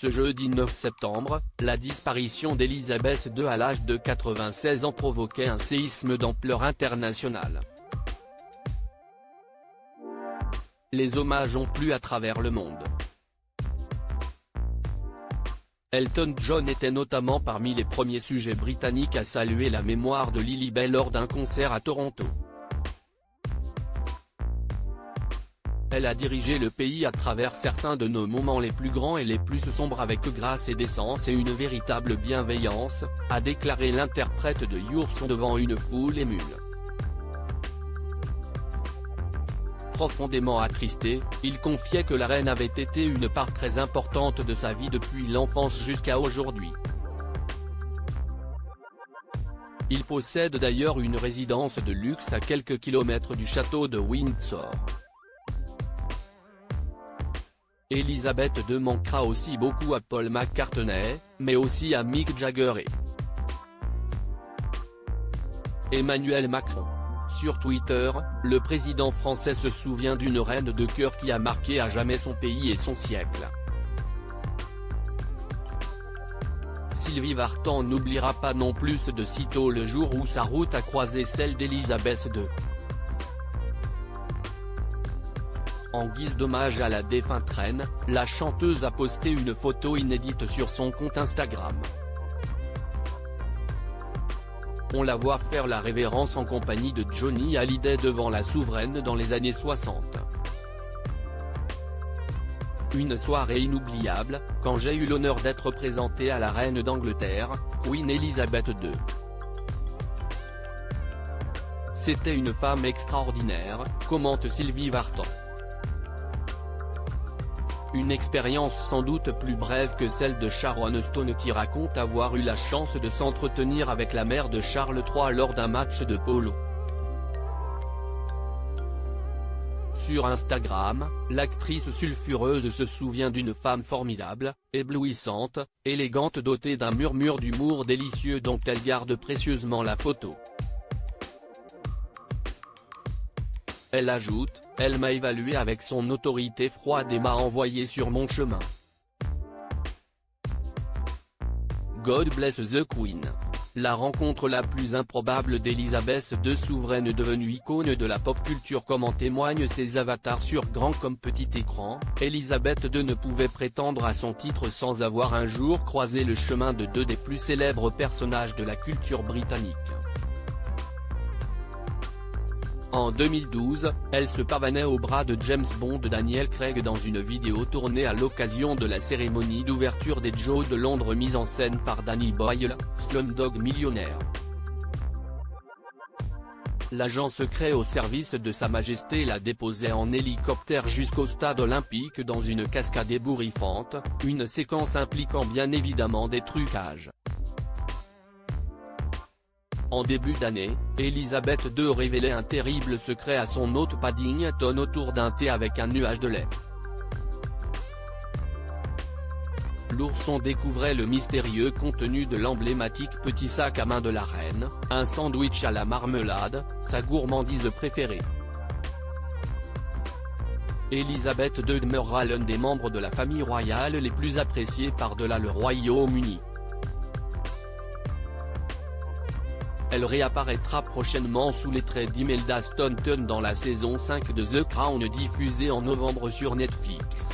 Ce jeudi 9 septembre, la disparition d'Elisabeth II à l'âge de 96 ans provoquait un séisme d'ampleur internationale. Les hommages ont plu à travers le monde. Elton John était notamment parmi les premiers sujets britanniques à saluer la mémoire de Lilibet lors d'un concert à Toronto. Elle a dirigé le pays à travers certains de nos moments les plus grands et les plus sombres avec grâce et décence et une véritable bienveillance, a déclaré l'interprète de Your Song devant une foule émue. Profondément attristé, il confiait que la reine avait été une part très importante de sa vie depuis l'enfance jusqu'à aujourd'hui. Il possède d'ailleurs une résidence de luxe à quelques kilomètres du château de Windsor. Elisabeth II manquera aussi beaucoup à Paul McCartney, mais aussi à Mick Jagger et Emmanuel Macron. Sur Twitter, le président français se souvient d'une reine de cœur qui a marqué à jamais son pays et son siècle. Sylvie Vartan n'oubliera pas non plus de sitôt le jour où sa route a croisé celle d'Elisabeth II. En guise d'hommage à la défunte reine, la chanteuse a posté une photo inédite sur son compte Instagram. On la voit faire la révérence en compagnie de Johnny Hallyday devant la souveraine dans les années 60. Une soirée inoubliable, quand j'ai eu l'honneur d'être présenté à la reine d'Angleterre, Queen Elizabeth II. C'était une femme extraordinaire, commente Sylvie Vartan. Une expérience sans doute plus brève que celle de Sharon Stone qui raconte avoir eu la chance de s'entretenir avec la mère de Charles III lors d'un match de polo. Sur Instagram, l'actrice sulfureuse se souvient d'une femme formidable, éblouissante, élégante dotée d'un murmure d'humour délicieux dont elle garde précieusement la photo. Elle ajoute, « Elle m'a évalué avec son autorité froide et m'a envoyé sur mon chemin. God bless the Queen ». La rencontre la plus improbable d'Elisabeth II, souveraine devenue icône de la pop culture comme en témoignent ses avatars sur grand comme petit écran. Elisabeth II ne pouvait prétendre à son titre sans avoir un jour croisé le chemin de deux des plus célèbres personnages de la culture britannique. En 2012, elle se pavanait au bras de James Bond Daniel Craig dans une vidéo tournée à l'occasion de la cérémonie d'ouverture des Jeux de Londres mise en scène par Danny Boyle, Slumdog Millionnaire. L'agent secret au service de Sa Majesté la déposait en hélicoptère jusqu'au stade olympique dans une cascade ébouriffante, une séquence impliquant bien évidemment des trucages. En début d'année, Elisabeth II révélait un terrible secret à son hôte Paddington autour d'un thé avec un nuage de lait. L'ourson découvrait le mystérieux contenu de l'emblématique petit sac à main de la reine, un sandwich à la marmelade, sa gourmandise préférée. Elisabeth II demeurera l'un des membres de la famille royale les plus appréciés par-delà le Royaume-Uni. Elle réapparaîtra prochainement sous les traits d'Imelda Staunton dans la saison 5 de The Crown diffusée en novembre sur Netflix.